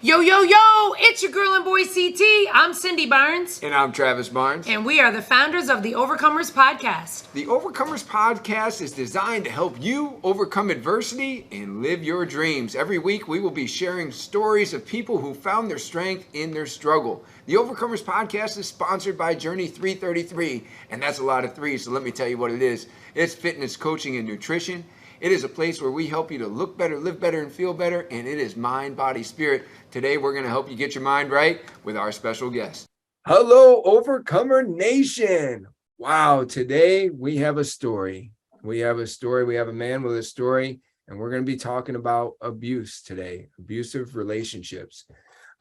Yo, yo, yo, it's your girl and boy CT. I'm Cindy Barnes. And I'm Travis Barnes. And we are the founders of the Overcomers Podcast. The Overcomers Podcast is designed to help you overcome adversity and live your dreams. Every week we will be sharing stories of people who found their strength in their struggle. The Overcomers Podcast is sponsored by Journey 333, and that's a lot of threes, so let me tell you what it is. It's fitness, coaching, and nutrition. It is a place where we help you to look better, live better, and feel better, and it is mind, body, spirit. Today, we're going to help you get your mind right with our special guest. Hello, Overcomer Nation. Wow, today we have a story. We have a man with a story, and we're going to be talking about abuse today, abusive relationships.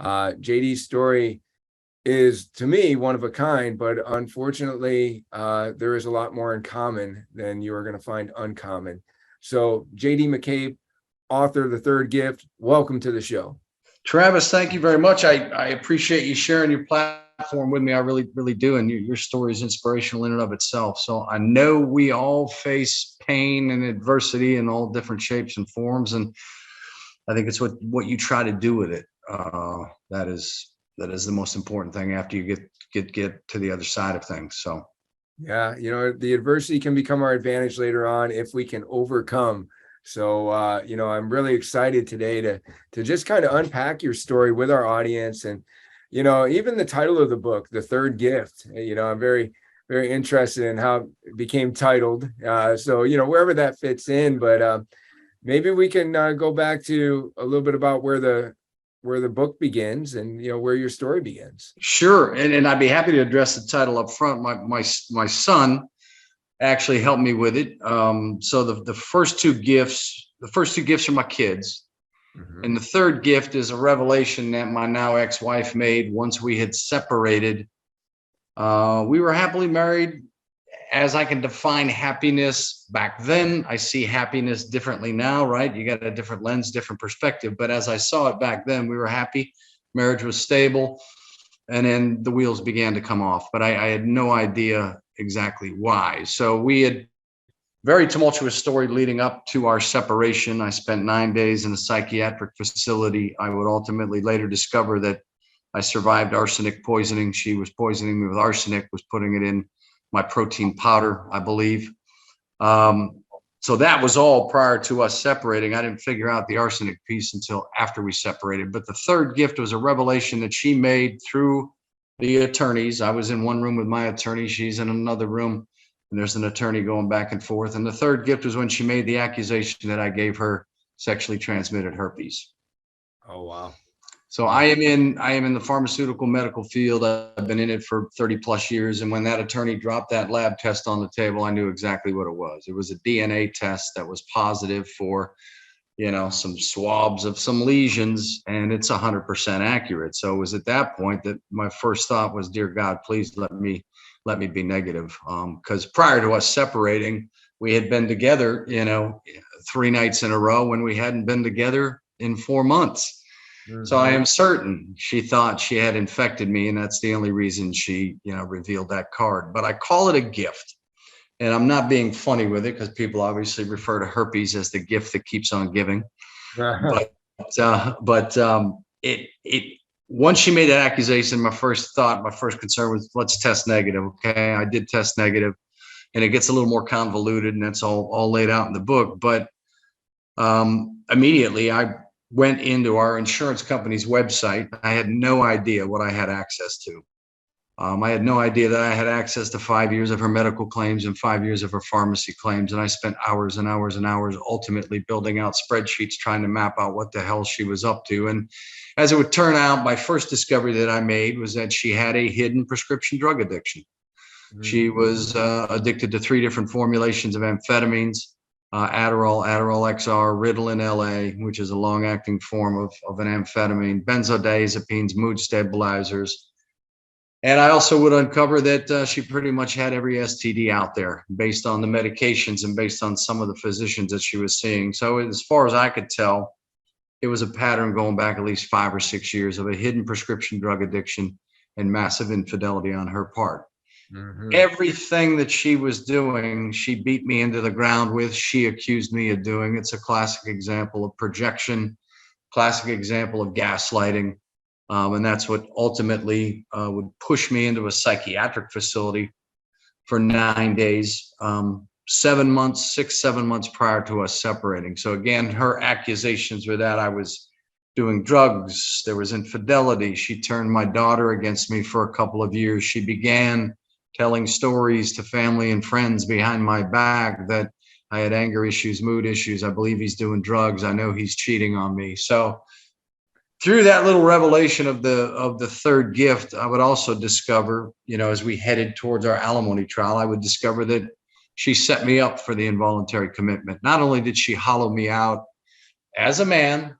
JD's story is, to me, one of a kind, but unfortunately, there is a lot more in common than you are going to find uncommon. So, JD McCabe, author of The Third Gift, welcome to the show. Travis, thank you very much. I appreciate you sharing your platform with me. I really, really do. And your story is inspirational in and of itself. So I know we all face pain and adversity in all different shapes and forms. And I think it's what you try to do with it. That is the most important thing after you get to the other side of things. So. Yeah, the adversity can become our advantage later on if we can overcome. So, I'm really excited today to just kind of unpack your story with our audience. And, even the title of the book, The Third Gift, I'm very, very interested in how it became titled. So, wherever that fits in, but maybe we can go back to a little bit about where the book begins and, where your story begins. Sure. And I'd be happy to address the title up front. My son actually helped me with it. So the first two gifts are my kids. Mm-hmm. And the third gift is a revelation that my now ex-wife made once we had separated. We were happily married. As I can define happiness back then, I see happiness differently now, right? You got a different lens, different perspective. But as I saw it back then, we were happy. Marriage was stable. And then the wheels began to come off. But I had no idea exactly why. So we had very tumultuous story leading up to our separation. I spent 9 days in a psychiatric facility. I would ultimately later discover that I survived arsenic poisoning. She was poisoning me with arsenic, was putting it in my protein powder, I believe. So that was all prior to us separating. I didn't figure out the arsenic piece until after we separated. But the third gift was a revelation that she made through the attorneys. I was in one room with my attorney. She's in another room, and there's an attorney going back and forth. And the third gift was when she made the accusation that I gave her sexually transmitted herpes. Oh, wow. So I am in the pharmaceutical medical field. I've been in it for 30 plus years. And when that attorney dropped that lab test on the table, I knew exactly what it was. It was a DNA test that was positive for, some swabs of some lesions, and it's 100% accurate. So it was at that point that my first thought was, dear God, please let me be negative. Because prior to us separating, we had been together, 3 nights in a row when we hadn't been together in 4 months. Mm-hmm. So I am certain she thought she had infected me, and that's the only reason she, revealed that card. But I call it a gift, and I'm not being funny with it because people obviously refer to herpes as the gift that keeps on giving. Uh-huh. But once she made that accusation, my first concern was, let's test negative. Okay, I did test negative, and it gets a little more convoluted, and that's all laid out in the book. But immediately I went into our insurance company's website. I had no idea what I had access to. I had no idea that I had access to 5 years of her medical claims and 5 years of her pharmacy claims. And I spent hours and hours and hours ultimately building out spreadsheets, trying to map out what the hell she was up to. And as it would turn out, my first discovery that I made was that she had a hidden prescription drug addiction. Mm-hmm. She was addicted to 3 different formulations of amphetamines. Adderall, Adderall XR, Ritalin LA, which is a long-acting form of an amphetamine, benzodiazepines, mood stabilizers. And I also would uncover that she pretty much had every STD out there based on the medications and based on some of the physicians that she was seeing. So as far as I could tell, it was a pattern going back at least 5 or 6 years of a hidden prescription drug addiction and massive infidelity on her part. Mm-hmm. Everything that she was doing, she beat me into the ground with, she accused me of doing. It's a classic example of projection, classic example of gaslighting. And that's what ultimately would push me into a psychiatric facility for 9 days, 7 months prior to us separating. So again, her accusations were that I was doing drugs, there was infidelity. She turned my daughter against me for a couple of years. She began telling stories to family and friends behind my back that I had anger issues, mood issues. I believe he's doing drugs. I know he's cheating on me. So through that little revelation of the third gift, I would also discover, as we headed towards our alimony trial, I would discover that she set me up for the involuntary commitment. Not only did she hollow me out as a man,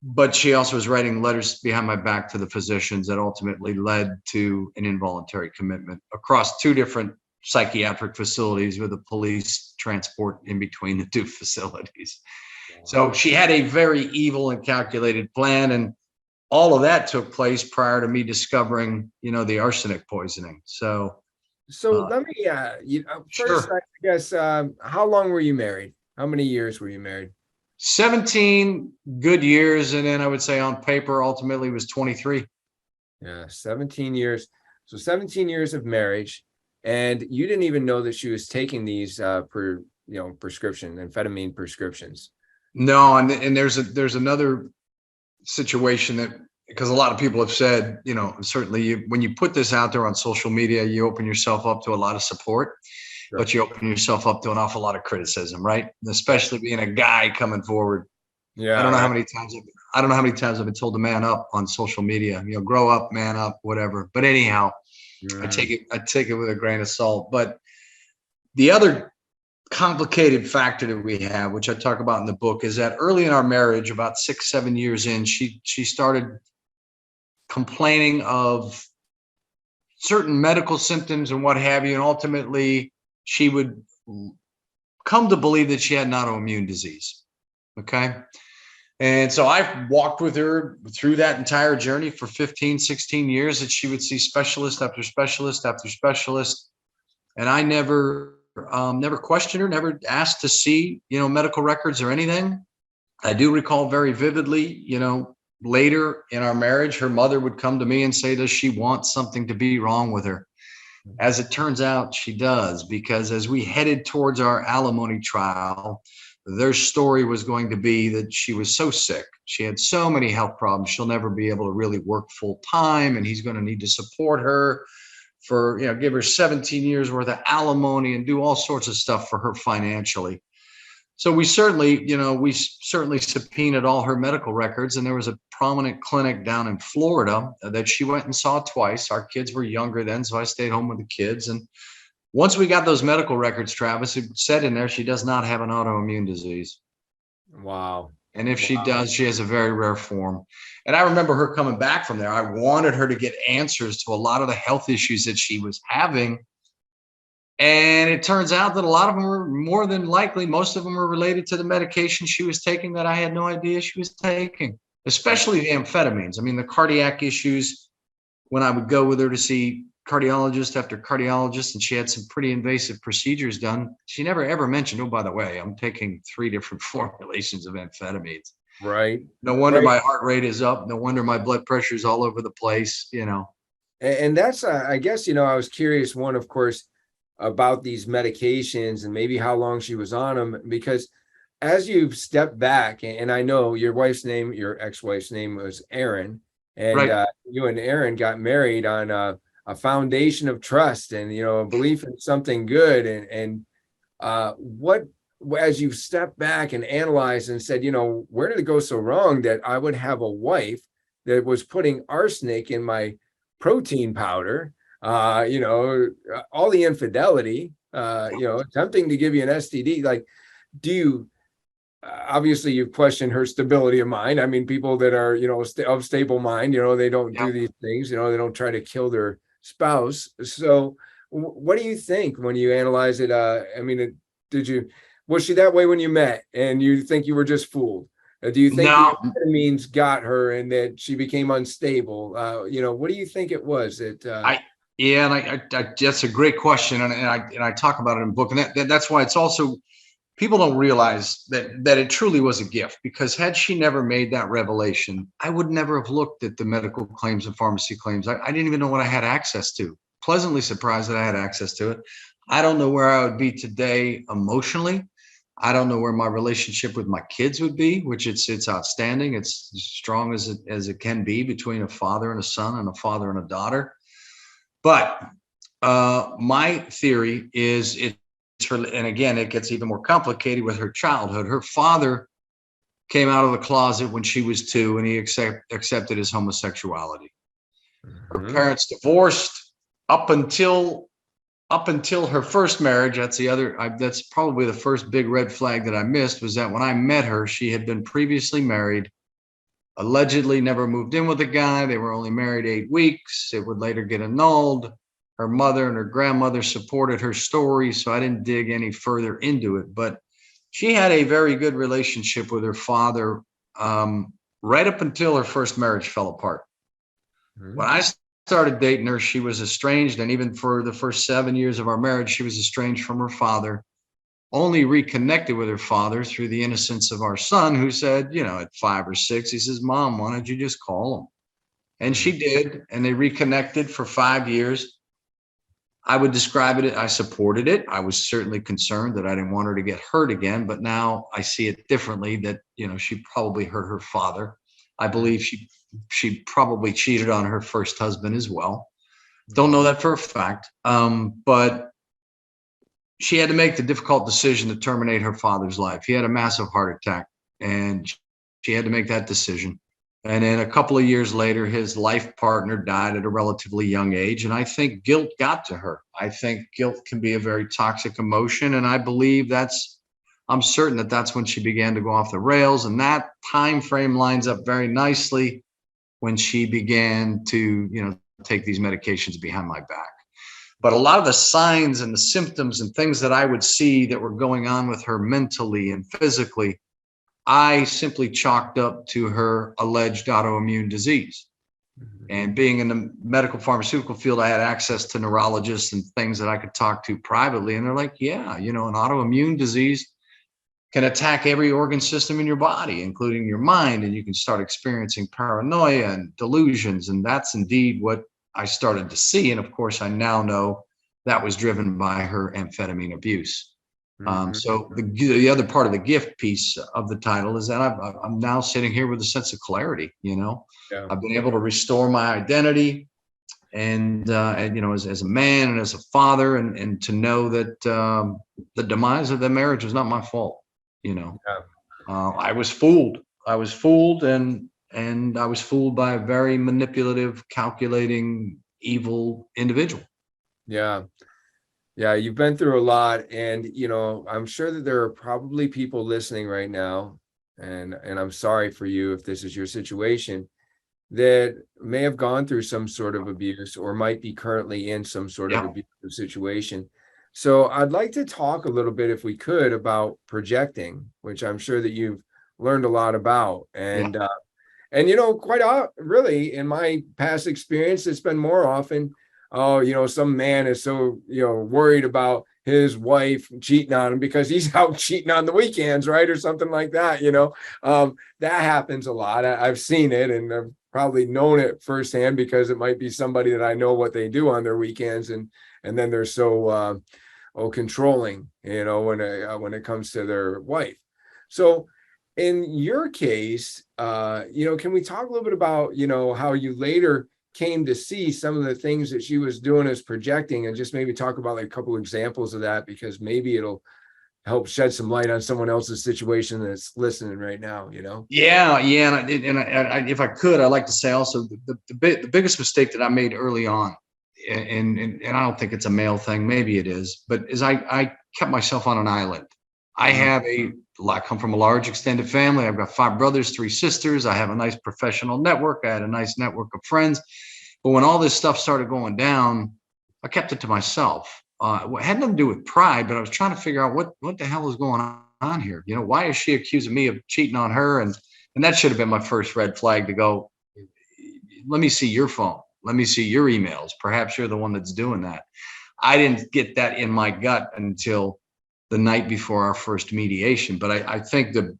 but she also was writing letters behind my back to the physicians that ultimately led to an involuntary commitment across 2 different psychiatric facilities with a police transport in between the 2 facilities. So she had a very evil and calculated plan, and all of that took place prior to me discovering, the arsenic poisoning. So let me, first, sure. I guess, how long were you married? How many years were you married? 17 good years, and then I would say on paper, ultimately was 23. Yeah, 17 years. So 17 years of marriage, and you didn't even know that she was taking these prescription amphetamine prescriptions. No, and there's another situation that, because a lot of people have said, certainly when you put this out there on social media, you open yourself up to a lot of support, Sure. but you open yourself up to an awful lot of criticism, right? And especially being a guy coming forward. Yeah, I don't know how many times I've been told to man up on social media, grow up, man up, whatever. But anyhow, I take it with a grain of salt. But the other complicated factor that we have, which I talk about in the book, is that early in our marriage, about 6-7 years in, she started complaining of certain medical symptoms and what have you, and ultimately she would come to believe that she had an autoimmune disease. Okay. And so I walked with her through that entire journey for 15, 16 years, that she would see specialist after specialist after specialist. And I never questioned her, never asked to see, medical records or anything. I do recall very vividly, later in our marriage, her mother would come to me and say, does she want something to be wrong with her? As it turns out, she does, because as we headed towards our alimony trial, their story was going to be that she was so sick. She had so many health problems. She'll never be able to really work full time, and he's going to need to support her for, give her 17 years worth of alimony and do all sorts of stuff for her financially. So we certainly subpoenaed all her medical records, and there was a prominent clinic down in Florida that she went and saw twice. Our kids were younger then, so I stayed home with the kids. And once we got those medical records, Travis, it said in there she does not have an autoimmune disease. Wow. And if she does, she has a very rare form. And I remember her coming back from there. I wanted her to get answers to a lot of the health issues that she was having. And it turns out that a lot of them were, more than likely, most of them were related to the medication she was taking that I had no idea she was taking, especially the amphetamines. I mean, the cardiac issues, when I would go with her to see cardiologist after cardiologist, and she had some pretty invasive procedures done, she never ever mentioned, oh, by the way, I'm taking 3 different formulations of amphetamines. Right. No wonder my heart rate is up. No wonder my blood pressure is all over the place, And that's, I guess, I was curious, one, of course, about these medications and maybe how long she was on them, because as you've stepped back, and I know your ex-wife's name was Erin, and Right. You and Erin got married on a foundation of trust and, a belief in something good. And what, as you've stepped back and analyzed and said, where did it go so wrong that I would have a wife that was putting arsenic in my protein powder, all the infidelity, attempting to give you an STD. Like, do you, obviously you've questioned her stability of mind. I mean, people that are, of stable mind, they don't do these things, they don't try to kill their spouse. So what do you think when you analyze it? I mean, was she that way when you met and you think you were just fooled? Do you think No. the amphetamines got her and that she became unstable? What do you think it was that, Yeah, and I that's a great question, and I talk about it in the book, and that's why it's also people don't realize that it truly was a gift, because had she never made that revelation, I would never have looked at the medical claims and pharmacy claims. I didn't even know what I had access to. Pleasantly surprised that I had access to it. I don't know where I would be today emotionally. I don't know where my relationship with my kids would be, which it's outstanding. It's as strong as it can be between a father and a son and a father and a daughter. But my theory is and again, it gets even more complicated with her childhood. Her father came out of the closet when she was 2, and he accepted his homosexuality. Her parents divorced up until her first marriage. That's probably the first big red flag that I missed, was that when I met her, she had been previously married, allegedly never moved in with a guy. They were only married 8 weeks. It would later get annulled. Her mother and her grandmother supported her story, so I didn't dig any further into it. But she had a very good relationship with her father right up until her first marriage fell apart. When I started dating her, she was estranged, and even for the first 7 years of our marriage, she was estranged from her father. Only reconnected with her father through the innocence of our son, who said, at 5 or 6, he says, "Mom, why don't you just call him?" And she did, and they reconnected for 5 years. I would describe it, I supported it. I was certainly concerned that I didn't want her to get hurt again, but now I see it differently, that, she probably hurt her father. I believe she probably cheated on her first husband as well. Don't know that for a fact. But she had to make the difficult decision to terminate her father's life. He had a massive heart attack, and she had to make that decision. And then a couple of years later, his life partner died at a relatively young age. And I think guilt got to her. I think guilt can be a very toxic emotion. And I believe I'm certain that that's when she began to go off the rails. And that time frame lines up very nicely when she began to, take these medications behind my back. But a lot of the signs and the symptoms and things that I would see that were going on with her mentally and physically, I simply chalked up to her alleged autoimmune disease. And being in the medical pharmaceutical field, I had access to neurologists and things that I could talk to privately. And they're like, yeah, an autoimmune disease can attack every organ system in your body, including your mind. And you can start experiencing paranoia and delusions. And that's indeed what I started to see. And of course, I now know that was driven by her amphetamine abuse. So the other part of the gift piece of the title is that I'm now sitting here with a sense of clarity. I've been able to restore my identity, and as a man and as a father, and to know that the demise of the marriage was not my fault. I was fooled. And I was fooled by a very manipulative, calculating, evil individual. Yeah. Yeah, you've been through a lot, and I'm sure that there are probably people listening right now, and I'm sorry for you if this is your situation, that may have gone through some sort of abuse or might be currently in some sort of abusive situation. So I'd like to talk a little bit, if we could, about projecting, which I'm sure that you've learned a lot about. And really, in my past experience, it's been more often, some man is so, worried about his wife cheating on him because he's out cheating on the weekends, right? Or something like that, that happens a lot. I've seen it, and I've probably known it firsthand, because it might be somebody that I know what they do on their weekends. And then they're so, controlling, when it comes to their wife. So in your case, can we talk a little bit about, how you later came to see some of the things that she was doing as projecting, and just maybe talk about like a couple examples of that, because maybe it'll help shed some light on someone else's situation that's listening right now, Yeah. And if I could, I'd like to say also the biggest mistake that I made early on, and I don't think it's a male thing, maybe it is, but is I kept myself on an island. I come from a large extended family. I've got 5 brothers, 3 sisters. I have a nice professional network. I had a nice network of friends. But when all this stuff started going down, I kept it to myself. It had nothing to do with pride, but I was trying to figure out what the hell is going on here. Why is she accusing me of cheating on her? And that should have been my first red flag to go, let me see your phone. Let me see your emails. Perhaps you're the one that's doing that. I didn't get that in my gut until the night before our first mediation. But I think the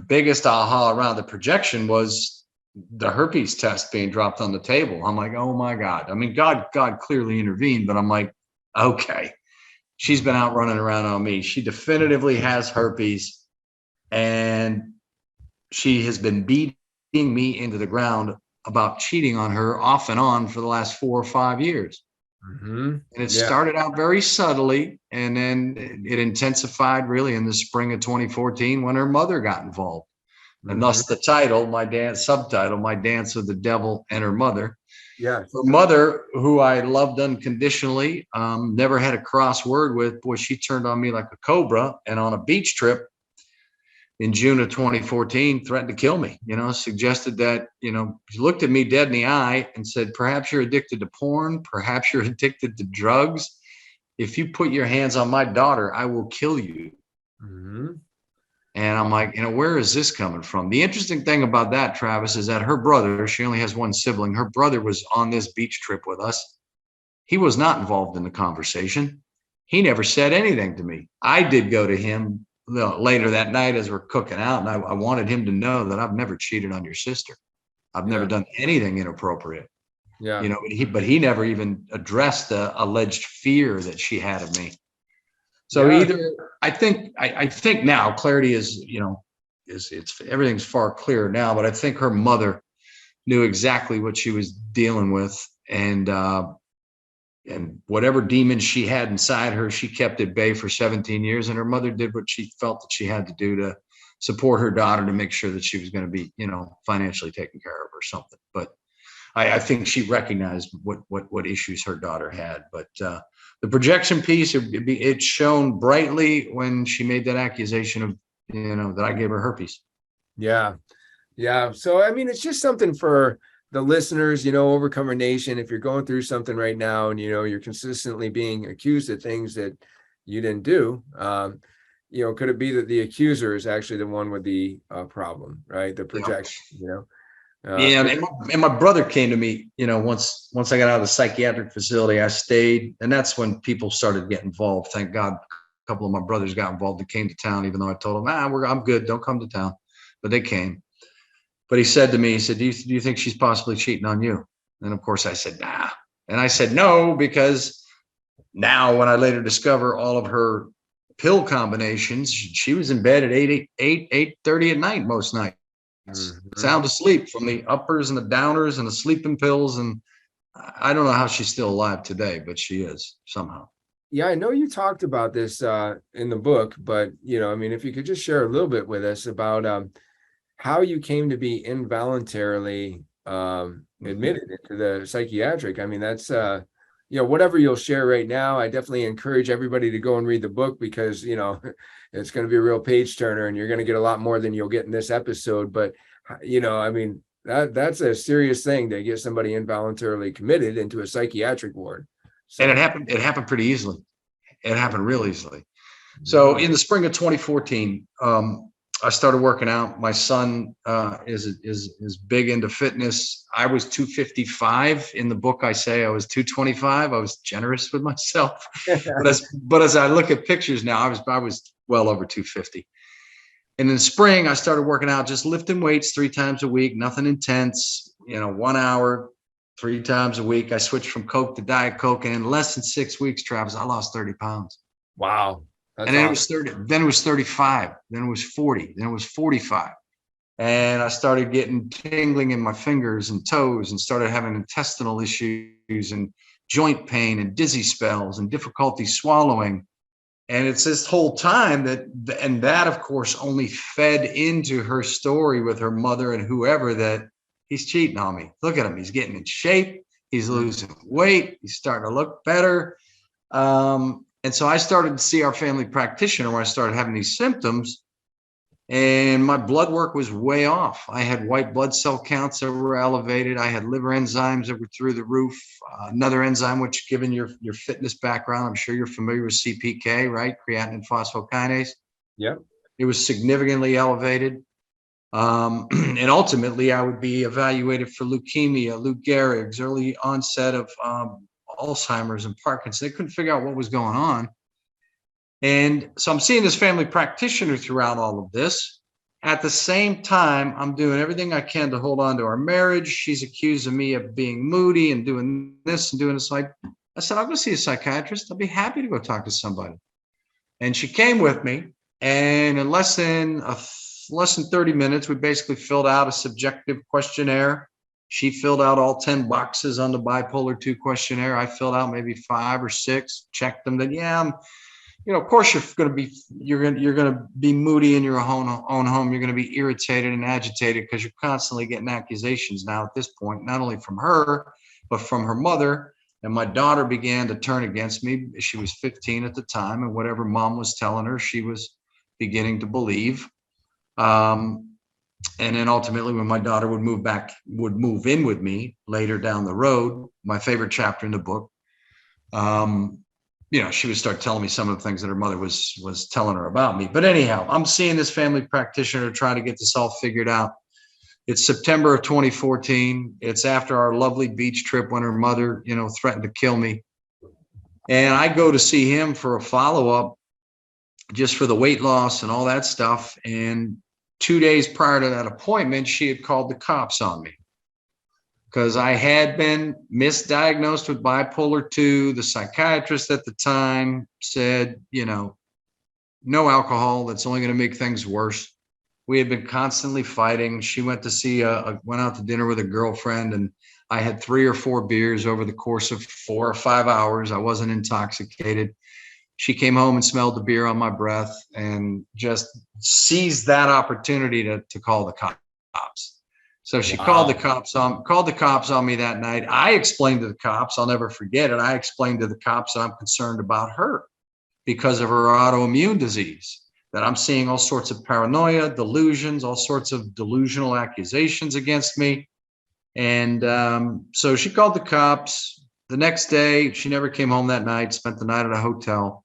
biggest aha around the projection was the herpes test being dropped on the table. I'm like, oh my God. I mean, God clearly intervened, but I'm like, okay, she's been out running around on me. She definitively has herpes, and she has been beating me into the ground about cheating on her off and on for the last 4 or 5 years. And it started out very subtly, and then it intensified really in the spring of 2014 when her mother got involved. And thus the title, subtitle, My Dance with the Devil and Her Mother. Yeah. Her mother, who I loved unconditionally, never had a cross word with. Boy, she turned on me like a cobra, and on a beach trip in June of 2014, threatened to kill me, suggested that, she looked at me dead in the eye and said, perhaps you're addicted to porn. Perhaps you're addicted to drugs. If you put your hands on my daughter, I will kill you. And I'm like, where is this coming from? The interesting thing about that, Travis, is that her brother, she only has one sibling. Her brother was on this beach trip with us. He was not involved in the conversation. He never said anything to me. I did go to him later that night as we're cooking out, and I wanted him to know that I've never cheated on your sister. I've never done anything inappropriate. But he never even addressed the alleged fear that she had of me. So either I think now clarity is, it's everything's far clearer now, but I think her mother knew exactly what she was dealing with, and whatever demons she had inside her, she kept at bay for 17 years. And her mother did what she felt that she had to do to support her daughter, to make sure that she was going to be, financially taken care of or something. But I think she recognized what issues her daughter had. But the projection piece, it shone brightly when she made that accusation of, that I gave her herpes. Yeah. So, I mean, it's just something for the listeners, Overcomer Nation. If you're going through something right now and, you're consistently being accused of things that you didn't do, could it be that the accuser is actually the one with the problem, right? The projection, and my brother came to me, once I got out of the psychiatric facility. I stayed, and that's when people started to get involved. Thank God, a couple of my brothers got involved and came to town, even though I told them, I'm good, don't come to town. But they came. But he said to me, do you think she's possibly cheating on you? And of course I said, nah. And I said, no, because now when I later discover all of her pill combinations, she was in bed at 8:30 at night most nights. Sound asleep from the uppers and the downers and the sleeping pills. And I don't know how she's still alive today, but she is somehow. Yeah, I know you talked about this in the book, but if you could just share a little bit with us about how you came to be involuntarily admitted into the psychiatric. I mean, that's whatever you'll share right now. I definitely encourage everybody to go and read the book, because it's going to be a real page turner, and you're going to get a lot more than you'll get in this episode. But I mean, that's a serious thing to get somebody involuntarily committed into a psychiatric ward. So, and it happened pretty easily. It happened real easily. So in the spring of 2014, I started working out. My son is big into fitness. I was 255. In the book, I say I was 225. I was generous with myself. but as I look at pictures now, I was well over 250. And in the spring, I started working out, just lifting weights 3 times a week, nothing intense, 1 hour, 3 times a week. I switched from Coke to Diet Coke, and in less than 6 weeks, Travis, I lost 30 pounds. Wow. That's and then awesome. It was 30, then it was 35, then it was 40, then it was 45. And I started getting tingling in my fingers and toes, and started having intestinal issues and joint pain and dizzy spells and difficulty swallowing. And it's this whole time that of course only fed into her story with her mother and whoever, that he's cheating on me. Look at him. He's getting in shape. He's losing weight. He's starting to look better. And so I started to see our family practitioner when I started having these symptoms, and my blood work was way off. I had white blood cell counts that were elevated. I had liver enzymes that were through the roof. Another enzyme, which, given your fitness background, I'm sure you're familiar with CPK, right? Creatinine phosphokinase. Yeah. It was significantly elevated. And ultimately, I would be evaluated for leukemia, Lou Gehrig's, early onset of Alzheimer's and Parkinson's. They couldn't figure out what was going on. And so I'm seeing this family practitioner throughout all of this. At the same time, I'm doing everything I can to hold on to our marriage. She's accusing me of being moody and doing this and doing this. Like I said, I'll go see a psychiatrist. I'll be happy to go talk to somebody. And she came with me, and in less than 30 minutes, we basically filled out a subjective questionnaire. She filled out all 10 boxes on the bipolar 2 questionnaire. I filled out maybe 5 or 6, checked them. That of course you're going to be moody in your own home. You're going to be irritated and agitated because you're constantly getting accusations now at this point, not only from her, but from her mother. And my daughter began to turn against me. She was 15 at the time, and whatever mom was telling her, she was beginning to believe. And then ultimately, when my daughter would move in with me later down the road, my favorite chapter in the book, she would start telling me some of the things that her mother was telling her about me. But anyhow, I'm seeing this family practitioner trying to get this all figured out. It's September of 2014. It's after our lovely beach trip when her mother, threatened to kill me. And I go to see him for a follow-up just for the weight loss and all that stuff. And 2 days prior to that appointment, she had called the cops on me because I had been misdiagnosed with bipolar 2. The psychiatrist at the time said, no alcohol. That's only going to make things worse. We had been constantly fighting. She went to went out to dinner with a girlfriend, and I had 3 or 4 beers over the course of 4 or 5 hours. I wasn't intoxicated. She came home and smelled the beer on my breath and just seized that opportunity to call the cops. So she called the cops on me that night. I explained to the cops, I'll never forget it. I explained to the cops that I'm concerned about her because of her autoimmune disease, that I'm seeing all sorts of paranoia, delusions, all sorts of delusional accusations against me. And so she called the cops. The next day, she never came home that night, spent the night at a hotel.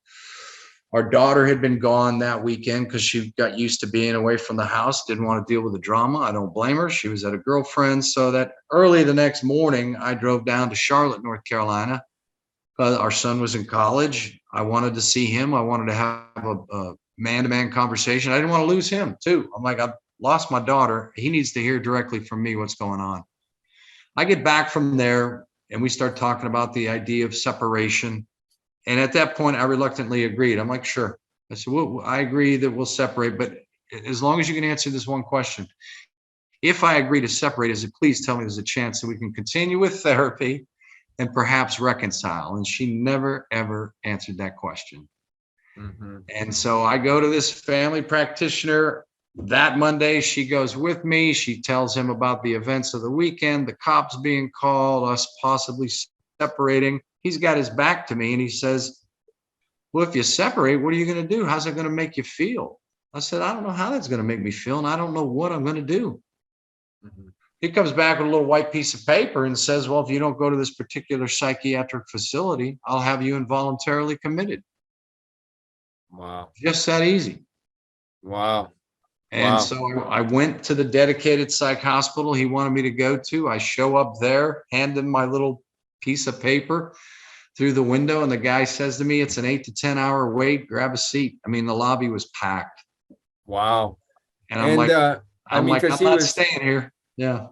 Our daughter had been gone that weekend because she got used to being away from the house, didn't want to deal with the drama. I don't blame her. She was at a girlfriend's. So that early the next morning, I drove down to Charlotte, North Carolina. Our son was in college. I wanted to see him. I wanted to have a man-to-man conversation. I didn't want to lose him too. I'm like, I've lost my daughter. He needs to hear directly from me what's going on. I get back from there and we start talking about the idea of separation. And at that point, I reluctantly agreed. I'm like, sure. I said, well, I agree that we'll separate, but as long as you can answer this one question. If I agree to separate, is it please tell me there's a chance that we can continue with therapy and perhaps reconcile? And she never, ever answered that question. Mm-hmm. And so I go to this family practitioner that Monday. She goes with me. She tells him about the events of the weekend, the cops being called, us possibly separating. He's got his back to me and he says, well, if you separate, what are you going to do? How's it going to make you feel? I said, I don't know how that's going to make me feel, and I don't know what I'm going to do. Mm-hmm. He comes back with a little white piece of paper and says, well, if you don't go to this particular psychiatric facility, I'll have you involuntarily committed. Wow. Just that easy. Wow. And so I went to the dedicated psych hospital he wanted me to go to. I show up there, hand him my little piece of paper through the window, and the guy says to me, it's an 8 to 10 hour wait, grab a seat. I mean, the lobby was packed. Wow. And I'm not staying here. Yeah.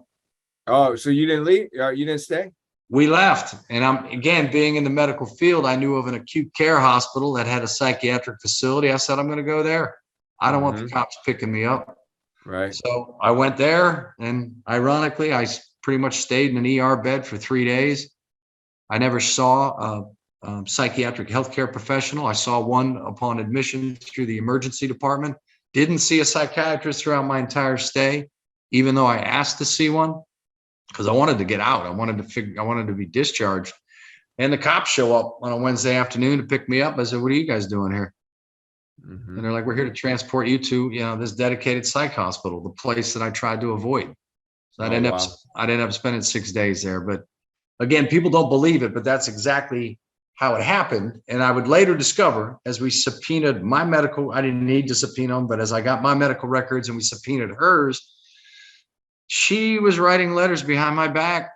Oh, so you didn't leave? You didn't stay? We left. And I'm, again, being in the medical field, I knew of an acute care hospital that had a psychiatric facility. I said, I'm going to go there. I don't want the cops picking me up. Right. So I went there, and ironically, I pretty much stayed in an ER bed for 3 days. I never saw a psychiatric healthcare professional. I saw one upon admission through the emergency department. Didn't see a psychiatrist throughout my entire stay, even though I asked to see one because I wanted to get out. I wanted to be discharged. And the cops show up on a Wednesday afternoon to pick me up. I said, what are you guys doing here? Mm-hmm. And they're like, we're here to transport you to, this dedicated psych hospital, the place that I tried to avoid. So I'd end up spending 6 days there. But again, people don't believe it, but that's exactly how it happened. And I would later discover, as we subpoenaed my medical, I didn't need to subpoena them, but as I got my medical records and we subpoenaed hers, she was writing letters behind my back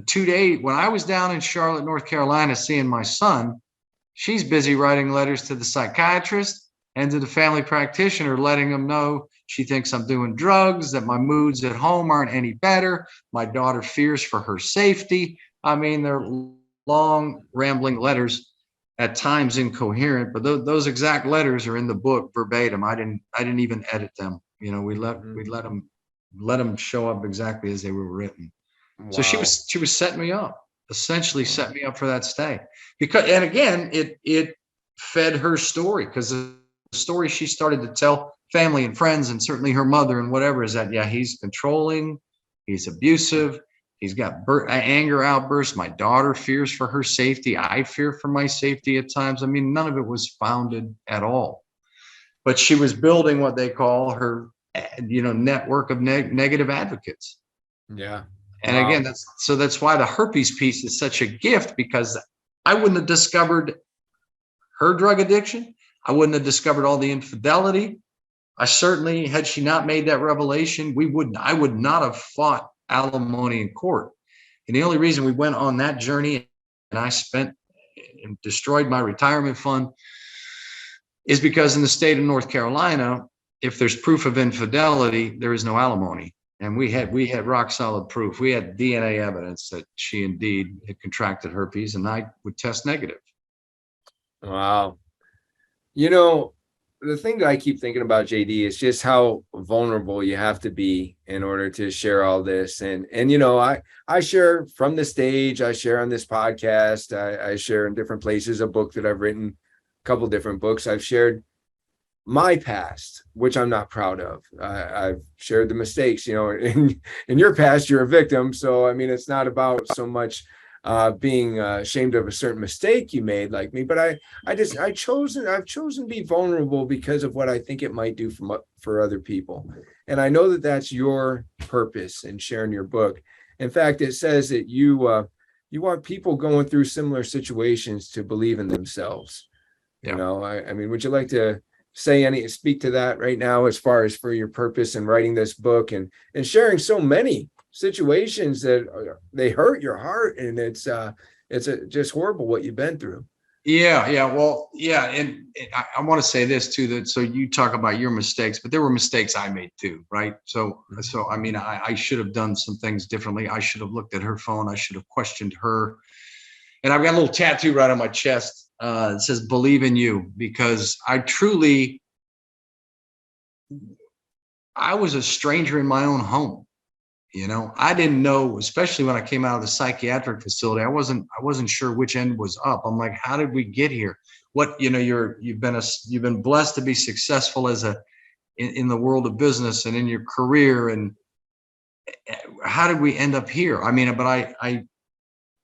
2 days. When I was down in Charlotte, North Carolina, seeing my son, She's busy writing letters to the psychiatrist and to the family practitioner, letting them know she thinks I'm doing drugs, that my moods at home aren't any better. My daughter fears for her safety. I mean, they're long, rambling letters, at times incoherent, but those exact letters are in the book verbatim. I didn't even edit them. You know, we let them show up exactly as they were written. Wow. So she was setting me up, essentially set me up for that stay. Because, and again, it fed her story, because the story she started to tell family and friends, and certainly her mother and whatever, is that, yeah, he's controlling, he's abusive, he's got anger outbursts. My daughter fears for her safety. I fear for my safety at times. I mean, none of it was founded at all. But she was building what they call her, network of negative advocates. Yeah. And Wow. again, that's why the herpes piece is such a gift, because I wouldn't have discovered her drug addiction. I wouldn't have discovered all the infidelity. I certainly, had she not made that revelation, I would not have fought alimony in court. And the only reason we went on that journey and I spent and destroyed my retirement fund is because in the state of North Carolina, if there's proof of infidelity, there is no alimony. And we had rock solid proof. We had DNA evidence that she indeed had contracted herpes, and I would test negative. Wow. The thing that I keep thinking about, JD, is just how vulnerable you have to be in order to share all this. And I share from the stage, I share on this podcast, I share in different places, a book that I've written, a couple different books. I've shared my past, which I'm not proud of. I've shared the mistakes. In your past, you're a victim. So, I mean, it's not about so much being ashamed of a certain mistake you made like me, but I've chosen to be vulnerable because of what I think it might do for other people. And I know that that's your purpose in sharing your book. In fact, it says that you want people going through similar situations to believe in themselves. Yeah. I mean, would you like to speak to that right now, as far as for your purpose in writing this book and sharing so many situations that they hurt your heart, and it's just horrible what you've been through. Well, and I want to say this too, that so you talk about your mistakes, but there were mistakes I made too, right? So I mean, I should have done some things differently. I should have looked at her phone. I should have questioned her. And I've got a little tattoo right on my chest. It says "Believe in you," because I was a stranger in my own home. I didn't know, especially when I came out of the psychiatric facility, I wasn't sure which end was up. I'm like, how did we get here? What, you've been blessed to be successful in the world of business and in your career. And how did we end up here? I mean, but I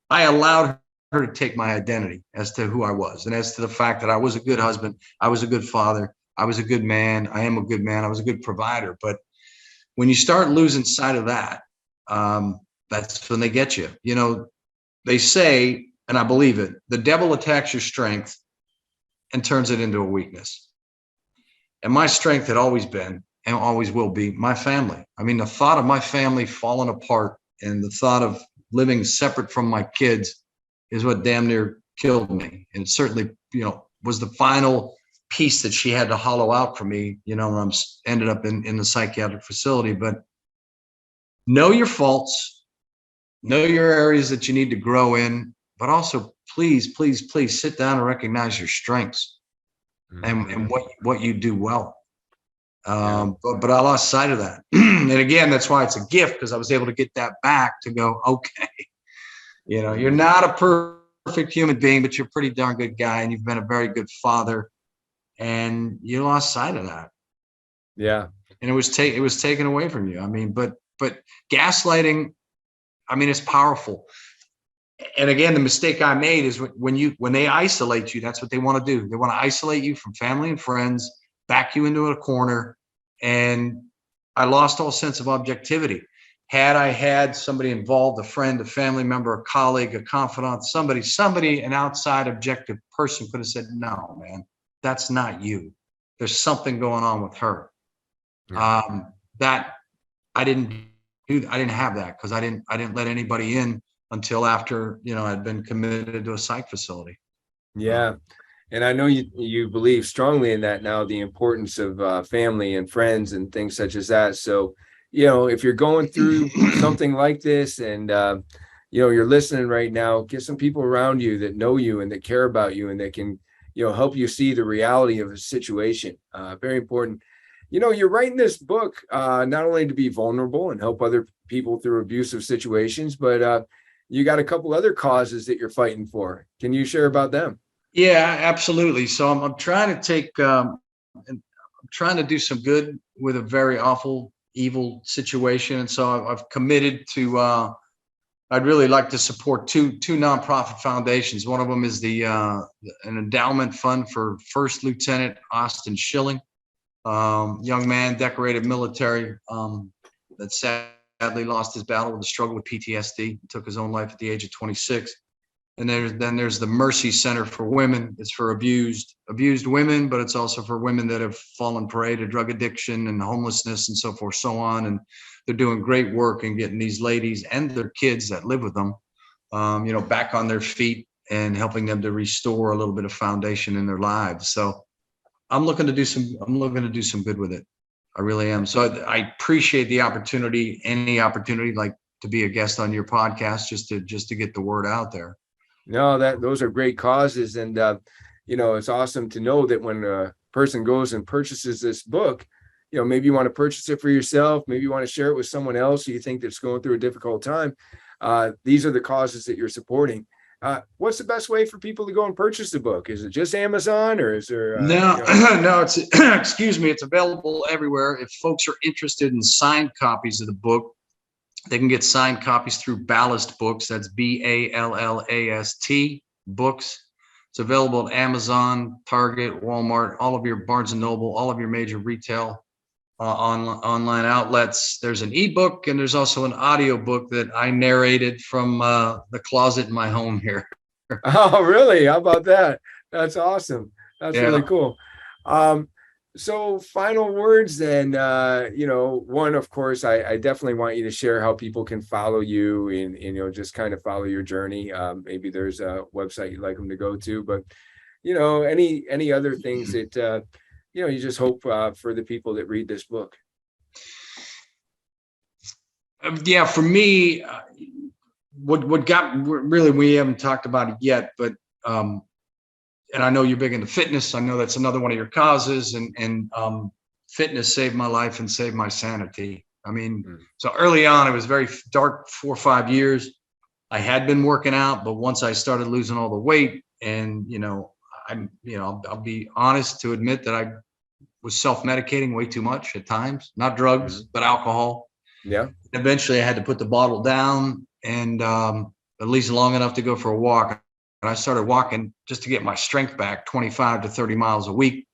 allowed her to take my identity as to who I was, and as to the fact that I was a good husband, I was a good father, I was a good man, I am a good man, I was a good provider. But when you start losing sight of that, that's when they get you. They say, and I believe it, the devil attacks your strength and turns it into a weakness. And my strength had always been, and always will be, my family. I mean, the thought of my family falling apart and the thought of living separate from my kids is what damn near killed me. And it certainly, was the final piece that she had to hollow out for me, when I'm ended up in the psychiatric facility. But know your faults, know your areas that you need to grow in, but also please sit down and recognize your strengths and what you do well. But I lost sight of that. And again, that's why it's a gift, because I was able to get that back to go, okay, you're not a perfect human being, but you're a pretty darn good guy, and you've been a very good father. And you lost sight of that. Yeah. And it was taken away from you. I mean, but gaslighting, I mean, it's powerful. And again, the mistake I made is when they isolate you, that's what they want to do. They want to isolate you from family and friends, back you into a corner. And I lost all sense of objectivity. Had I had somebody involved, a friend, a family member, a colleague, a confidant, somebody, an outside objective person could have said, no, man, that's not you. There's something going on with her. Yeah. That I didn't have that, because I didn't let anybody in until after, I'd been committed to a psych facility. Yeah. And I know you believe strongly in that now, the importance of family and friends and things such as that. So, if you're going through something like this and, you're listening right now, get some people around you that know you and that care about you and that can, help you see the reality of the situation. Very important. You're writing this book not only to be vulnerable and help other people through abusive situations, but you got a couple other causes that you're fighting for. Can you share about them? Yeah, absolutely. So I'm trying to I'm trying to do some good with a very awful, evil situation. And so I've committed to, I'd really like to support two nonprofit foundations. One of them is an endowment fund for First Lieutenant Austin Schilling, young man, decorated military, that sadly lost his battle with the struggle with PTSD, took his own life at the age of 26. And there's the Mercy Center for Women. It's for abused women, but it's also for women that have fallen prey to drug addiction and homelessness and so forth, so on. And they're doing great work in getting these ladies and their kids that live with them, back on their feet and helping them to restore a little bit of foundation in their lives. So I'm looking to do some good with it. I really am. So I appreciate the opportunity, any opportunity, like to be a guest on your podcast, just to get the word out there. No, those are great causes. And, it's awesome to know that when a person goes and purchases this book, maybe you want to purchase it for yourself. Maybe you want to share it with someone else who you think that's going through a difficult time. These are the causes that you're supporting. What's the best way for people to go and purchase the book? Is it just Amazon or is there? No, no, it's, excuse me. It's available everywhere. If folks are interested in signed copies of the book, they can get signed copies through Ballast Books. That's BALLAST Books. It's available at Amazon, Target, Walmart, all of your Barnes and Noble, all of your major retail online outlets. There's an ebook and there's also an audio book that I narrated from the closet in my home here. Oh, really? How about that? That's awesome. That's really cool. So final words then, one, of course, I definitely want you to share how people can follow you and just kind of follow your journey. Maybe there's a website you'd like them to go to, but, any other things that, you just hope for the people that read this book. Yeah, for me, what got really, we haven't talked about it yet, but and I know you're big into fitness. I know that's another one of your causes, and fitness saved my life and saved my sanity. I mean, so early on, it was very dark, 4 or 5 years. I had been working out, but once I started losing all the weight, and I'll be honest to admit that I was self-medicating way too much at times, not drugs, but alcohol. Yeah. Eventually, I had to put the bottle down, and at least long enough to go for a walk. And I started walking just to get my strength back, 25 to 30 miles a week,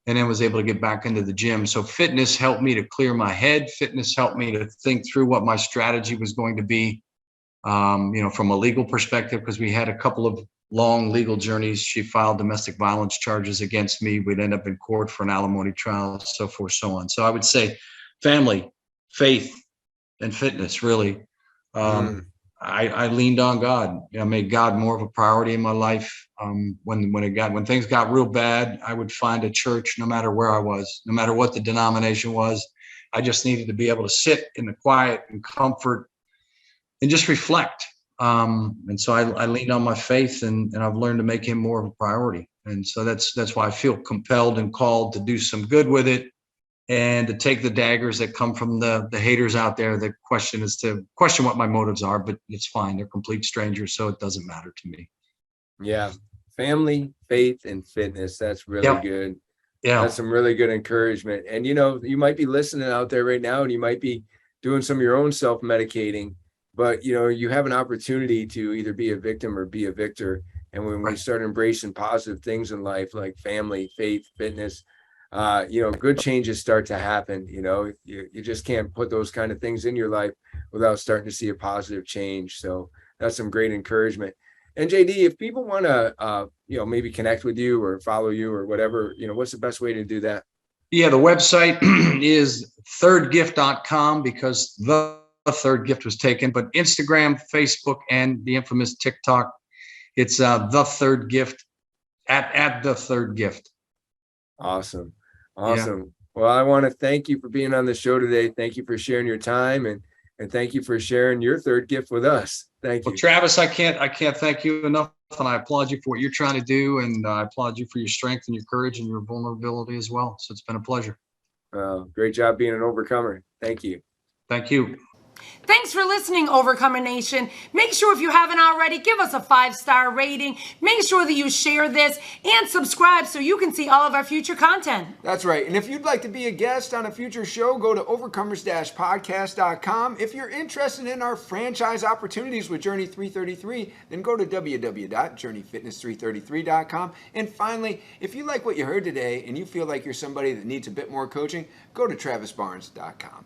and then was able to get back into the gym. So fitness helped me to clear my head. Fitness helped me to think through what my strategy was going to be, from a legal perspective, because we had a couple of long legal journeys. She filed domestic violence charges against me. We'd end up in court for an alimony trial, so forth, so on. So I would say family, faith, and fitness, really. I leaned on God. I made God more of a priority in my life. When things got real bad, I would find a church no matter where I was, no matter what the denomination was. I just needed to be able to sit in the quiet and comfort and just reflect. And so I leaned on my faith, and I've learned to make him more of a priority. And so that's why I feel compelled and called to do some good with it, and to take the daggers that come from the haters out there that question what my motives are, but it's fine. They're complete strangers, so it doesn't matter to me. Yeah. Family, faith, and fitness. That's really good. Yeah. That's some really good encouragement. And, you might be listening out there right now, and you might be doing some of your own self-medicating, but, you have an opportunity to either be a victim or be a victor. And when we start embracing positive things in life, like family, faith, fitness, good changes start to happen. You just can't put those kind of things in your life without starting to see a positive change. So that's some great encouragement. And JD, if people want to, maybe connect with you or follow you or whatever, what's the best way to do that? Yeah, the website is thirdgift.com, because the third gift was taken, but Instagram, Facebook, and the infamous TikTok, it's the third gift. at the third gift. Awesome. Awesome. Well, I want to thank you for being on the show today. Thank you for sharing your time, and thank you for sharing your third gift with us. Thank you. Well, Travis, I can't thank you enough, and I applaud you for what you're trying to do, and I applaud you for your strength and your courage and your vulnerability as well. So it's been a pleasure. Great job being an overcomer. Thank you. Thank you. Thanks for listening, Overcomer Nation. Make sure if you haven't already, give us a 5-star rating. Make sure that you share this and subscribe so you can see all of our future content. That's right. And if you'd like to be a guest on a future show, go to overcomers-podcast.com. If you're interested in our franchise opportunities with Journey 333, then go to www.journeyfitness333.com. And finally, if you like what you heard today and you feel like you're somebody that needs a bit more coaching, go to travisbarnes.com.